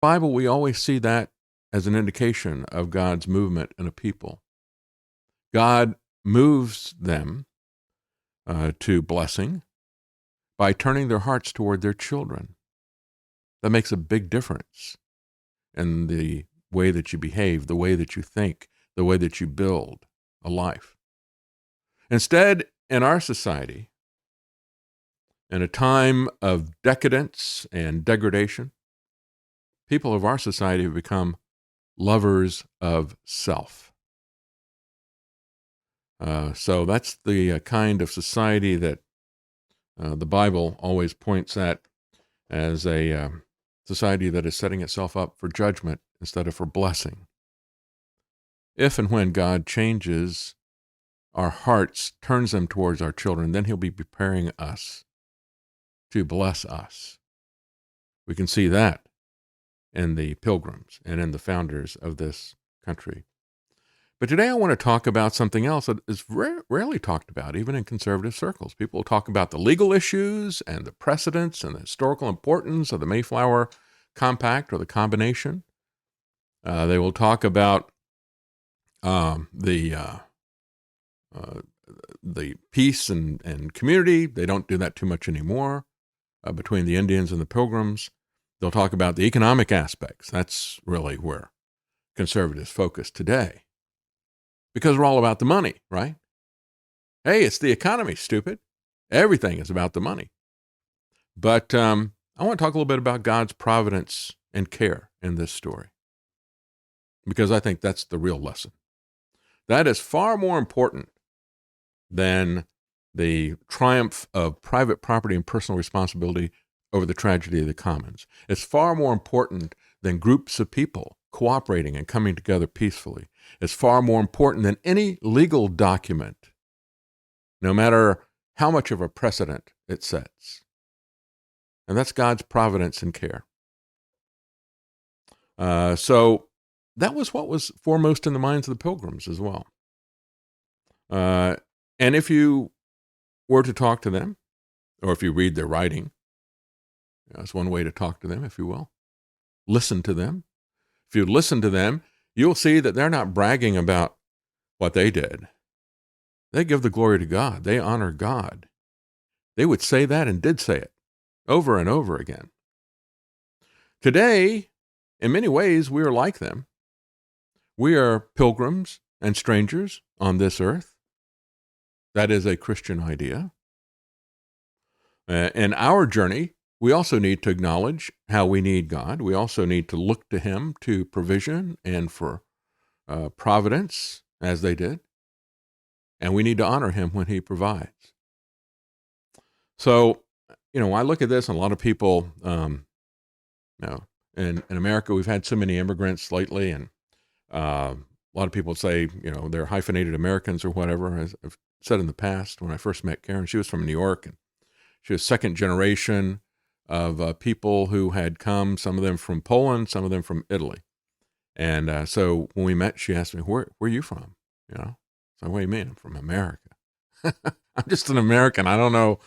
Bible, we always see that as an indication of God's movement in a people. God moves them to blessing by turning their hearts toward their children. That makes a big difference in the way that you behave, the way that you think, the way that you build a life. Instead, in our society, in a time of decadence and degradation, people of our society have become lovers of self. So that's the kind of society that the Bible always points at as a society that is setting itself up for judgment instead of for blessing. If and when God changes our hearts, turns them towards our children, then he'll be preparing us to bless us. We can see that in the Pilgrims and in the founders of this country. But today I want to talk about something else that is rarely talked about, even in conservative circles. People will talk about the legal issues and the precedents and the historical importance of the Mayflower Compact or the combination. They will talk about the peace and community. They don't do that too much anymore between the Indians and the Pilgrims. They'll talk about the economic aspects. That's really where conservatives focus today. Because we're all about the money, right? Hey, it's the economy, stupid. Everything is about the money. But I want to talk a little bit about God's providence and care in this story, because I think that's the real lesson. That is far more important than the triumph of private property and personal responsibility over the tragedy of the commons. It's far more important than groups of people cooperating and coming together peacefully. It's far more important than any legal document, no matter how much of a precedent it sets. And that's God's providence and care. So that was what was foremost in the minds of the Pilgrims as well. And if you were to talk to them, or if you read their writing, that's one way to talk to them, if you will. Listen to them. If you listen to them, you'll see that they're not bragging about what they did. They give the glory to God. They honor God. They would say that and did say it over and over again. Today, in many ways, we are like them. We are pilgrims and strangers on this earth. That is a Christian idea. In our journey, we also need to acknowledge how we need God. We also need to look to him to provision and for providence, as they did. And we need to honor him when he provides. So, I look at this, and a lot of people, in America, we've had so many immigrants lately, and a lot of people say, they're hyphenated Americans or whatever. As I've said in the past, when I first met Karen, she was from New York, and she was second generation of people who had come, some of them from Poland, some of them from Italy. And so when we met, she asked me, where are you from? So what do you mean? I'm from America. I'm just an American. I don't know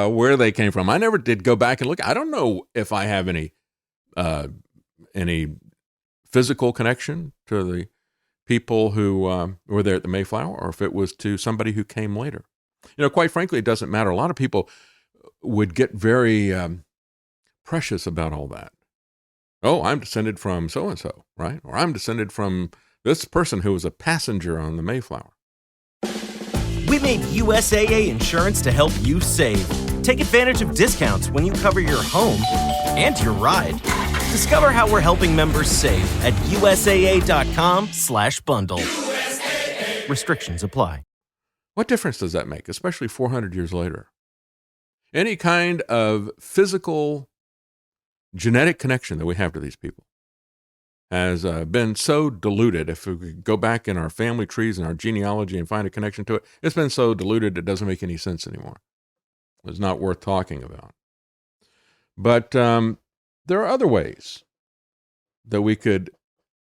where they came from. I never did go back and look. I don't know if I have any physical connection to the people who were there at the Mayflower, or if it was to somebody who came later. Quite frankly, it doesn't matter. A lot of people would get very precious about all that. Oh, I'm descended from so-and-so, right? Or I'm descended from this person who was a passenger on the Mayflower. We made USAA insurance to help you save. Take advantage of discounts when you cover your home and your ride. Discover how we're helping members save at USAA.com/bundle. USAA. Restrictions apply. What difference does that make, especially 400 years later? Any kind of physical genetic connection that we have to these people has been so diluted. If we go back in our family trees and our genealogy and find a connection to it, it's been so diluted it doesn't make any sense anymore. It's not worth talking about. But there are other ways that we could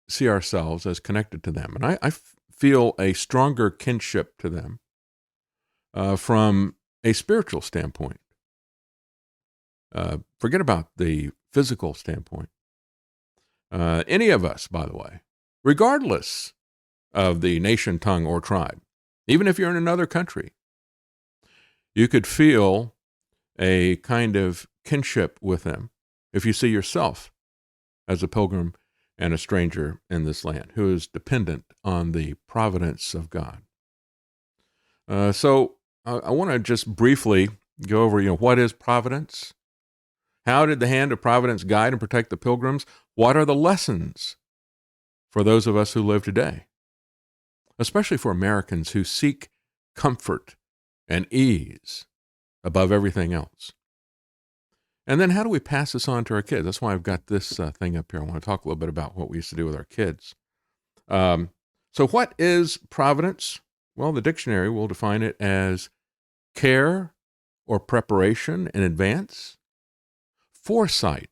see ourselves as connected to them. And I feel a stronger kinship to them from a spiritual standpoint. Forget about the physical standpoint. Any of us, by the way, regardless of the nation, tongue, or tribe, even if you're in another country, you could feel a kind of kinship with them if you see yourself as a pilgrim and a stranger in this land who is dependent on the providence of God. So I want to just briefly go over, what is providence? How did the hand of providence guide and protect the pilgrims? What are the lessons for those of us who live today, especially for Americans who seek comfort and ease above everything else? And then how do we pass this on to our kids? That's why I've got this thing up here. I want to talk a little bit about what we used to do with our kids. So what is providence? Well, the dictionary will define it as care or preparation in advance, foresight,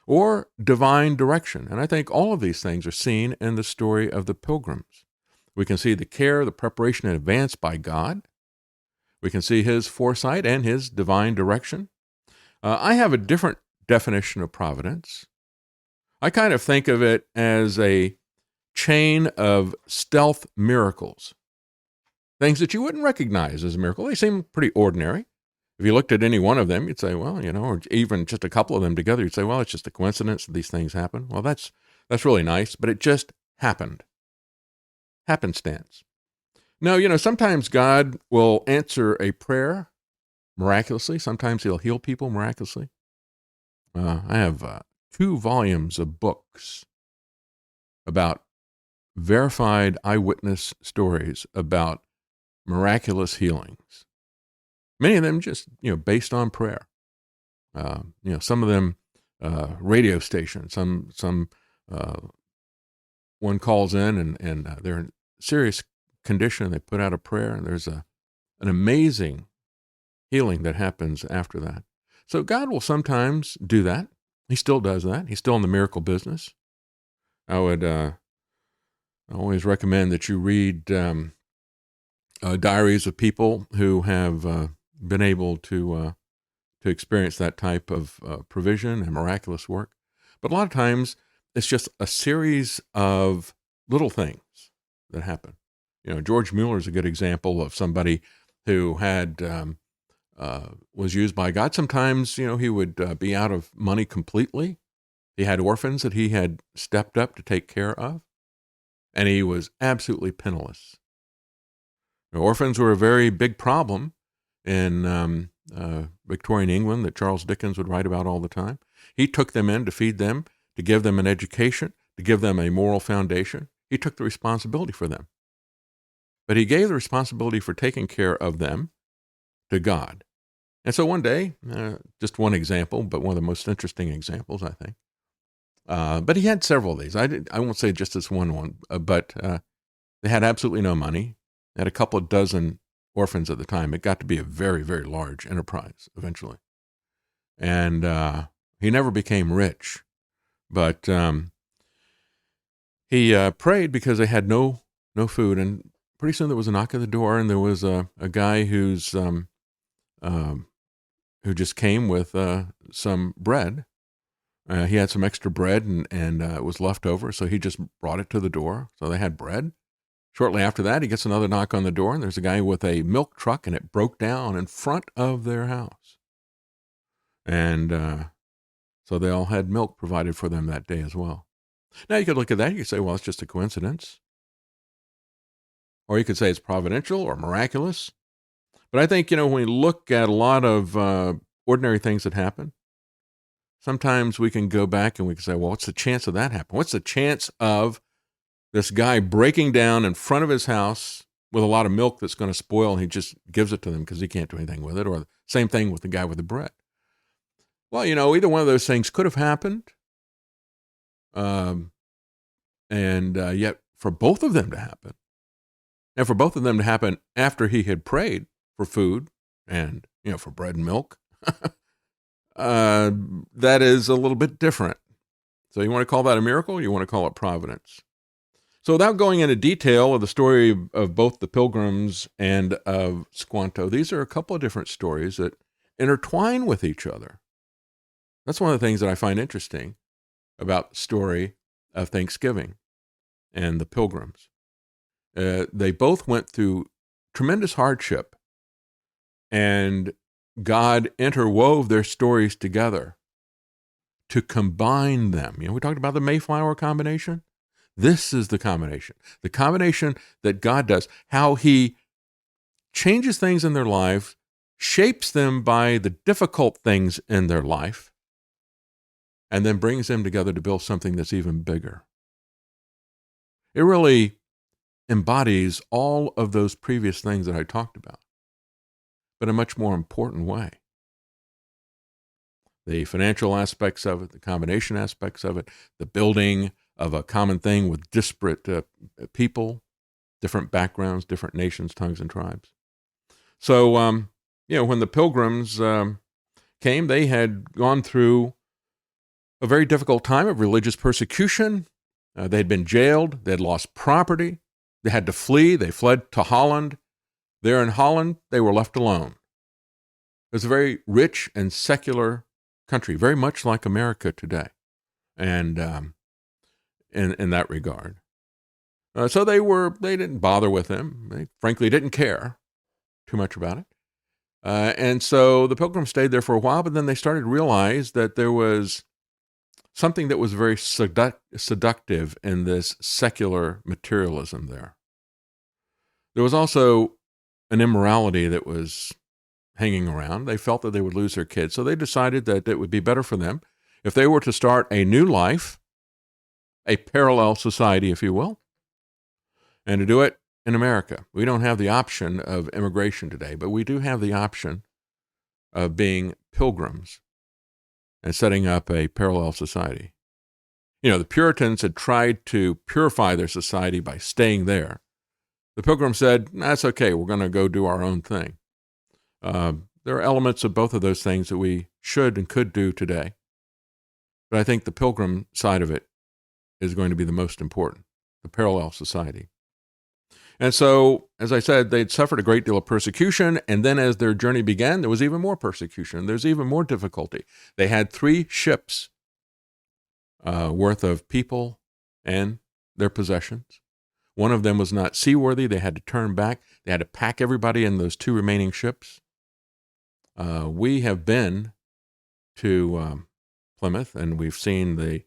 or divine direction. And I think all of these things are seen in the story of the pilgrims. We can see the care, the preparation in advance by God. We can see his foresight and his divine direction. I have a different definition of providence. I kind of think of it as a chain of stealth miracles, things that you wouldn't recognize as a miracle. They seem pretty ordinary. If you looked at any one of them, you'd say, well, or even just a couple of them together, you'd say, well, it's just a coincidence that these things happen. Well, that's really nice, but it just happened. Happenstance. Now, sometimes God will answer a prayer miraculously. Sometimes he'll heal people miraculously. I have 2 volumes of books about verified eyewitness stories about miraculous healings. Many of them just, based on prayer. Some of them radio stations. Some one calls in and they're in serious condition. They put out a prayer, and there's an amazing healing that happens after that. So God will sometimes do that. He still does that. He's still in the miracle business. I would always recommend that you read diaries of people who have been able to experience that type of provision and miraculous work. But a lot of times it's just a series of little things that happen. George Mueller is a good example of somebody who had was used by God. Sometimes, he would be out of money completely. He had orphans that he had stepped up to take care of, and he was absolutely penniless. Orphans were a very big problem in Victorian England that Charles Dickens would write about all the time. He took them in to feed them, to give them an education, to give them a moral foundation. He took the responsibility for them. But he gave the responsibility for taking care of them to God. And so one day, just one example, but one of the most interesting examples, I think. But he had several of these. I won't say just this one, but they had absolutely no money. They had a couple of dozen orphans at the time. It got to be a very, very large enterprise eventually. And he never became rich. But he prayed because they had no food. And pretty soon there was a knock at the door, and there was a guy who just came with some bread. He had some extra bread, and it was left over, so he just brought it to the door. So they had bread. Shortly after that, he gets another knock on the door, and there's a guy with a milk truck, and it broke down in front of their house. And so they all had milk provided for them that day as well. Now, you could look at that, you could say, well, it's just a coincidence. Or you could say it's providential or miraculous. But I think, when we look at a lot of ordinary things that happen, sometimes we can go back and we can say, well, what's the chance of that happening? What's the chance of this guy breaking down in front of his house with a lot of milk that's going to spoil, and he just gives it to them because he can't do anything with it? Or the same thing with the guy with the bread. Well, either one of those things could have happened. And yet for both of them to happen, and for both of them to happen after he had prayed for food and, for bread and milk, that is a little bit different. So you want to call that a miracle, or you want to call it providence? So without going into detail of the story of both the pilgrims and of Squanto, these are a couple of different stories that intertwine with each other. That's one of the things that I find interesting. about the story of Thanksgiving and the Pilgrims. They both went through tremendous hardship, and God interwove their stories together to combine them. We talked about the Mayflower combination. This is the combination that God does, how he changes things in their life, shapes them by the difficult things in their life, and then brings them together to build something that's even bigger. It really embodies all of those previous things that I talked about, but in a much more important way. The financial aspects of it, the combination aspects of it, the building of a common thing with disparate people, different backgrounds, different nations, tongues, and tribes. So, when the Pilgrims came, they had gone through a very difficult time of religious persecution. They had been jailed. They had lost property. They had to flee. They fled to Holland. There in Holland, they were left alone. It was a very rich and secular country, very much like America today, and in that regard. So they didn't bother with him. They frankly didn't care too much about it. And so the Pilgrims stayed there for a while, but then they started to realize that there was something that was very seductive in this secular materialism there. There was also an immorality that was hanging around. They felt that they would lose their kids, so they decided that it would be better for them if they were to start a new life, a parallel society, if you will, and to do it in America. We don't have the option of immigration today, but we do have the option of being pilgrims and setting up a parallel society. The Puritans had tried to purify their society by staying there. The Pilgrims said, that's okay, we're going to go do our own thing. There are elements of both of those things that we should and could do today. But I think the Pilgrim side of it is going to be the most important, the parallel society. And so, as I said, they'd suffered a great deal of persecution, and then as their journey began, there was even more persecution. There's even more difficulty. They had 3 ships worth of people and their possessions. One of them was not seaworthy. They had to turn back. They had to pack everybody in those 2 remaining ships. We have been to Plymouth, and we've seen the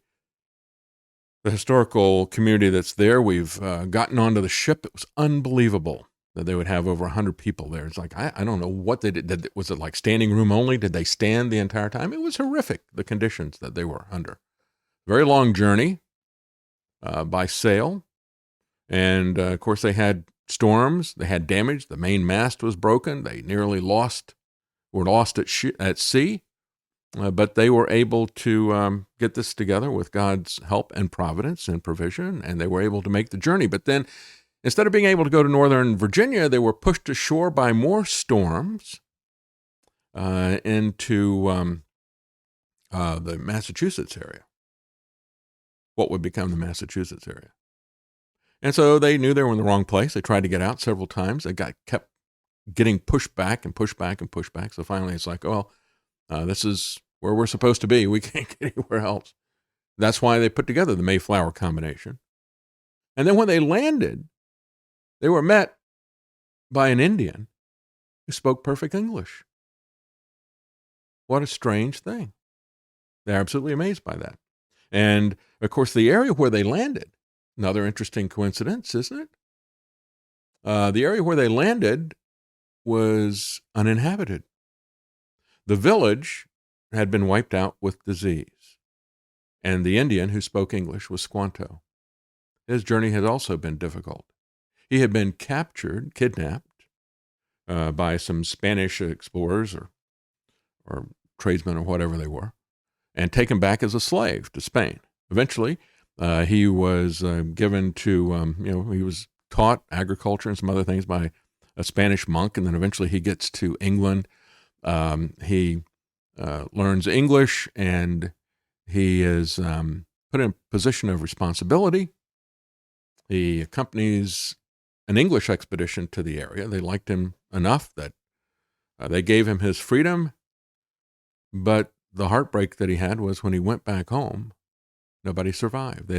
historical community that's there. We've gotten onto the ship. It was unbelievable that they would have over 100 people there. It's like, I don't know what they did. Was it like standing room only? Did they stand the entire time? It was horrific, the conditions that they were under. Very long journey by sail. And, of course, they had storms. They had damage. The main mast was broken. They nearly were lost at sea. But they were able to get this together with God's help and providence and provision, and they were able to make the journey. But then, instead of being able to go to Northern Virginia, they were pushed ashore by more storms into the Massachusetts area, what would become the Massachusetts area. And so they knew they were in the wrong place. They tried to get out several times. They kept getting pushed back and pushed back and pushed back. So finally it's like, this is where we're supposed to be. We can't get anywhere else. That's why they put together the Mayflower combination. And then when they landed, they were met by an Indian who spoke perfect English. What a strange thing. They're absolutely amazed by that. And, of course, the area where they landed, another interesting coincidence, isn't it? The area where they landed was uninhabited. The village had been wiped out with disease, and the Indian who spoke English was Squanto. His journey had also been difficult. He had been kidnapped by some Spanish explorers or tradesmen or whatever they were, and taken back as a slave to Spain. Eventually, he was given to, he was taught agriculture and some other things by a Spanish monk, and then eventually he gets to England. He learns English, and he is put in a position of responsibility. He accompanies an English expedition to the area. They liked him enough that they gave him his freedom, but the heartbreak that he had was when he went back home, Nobody survived.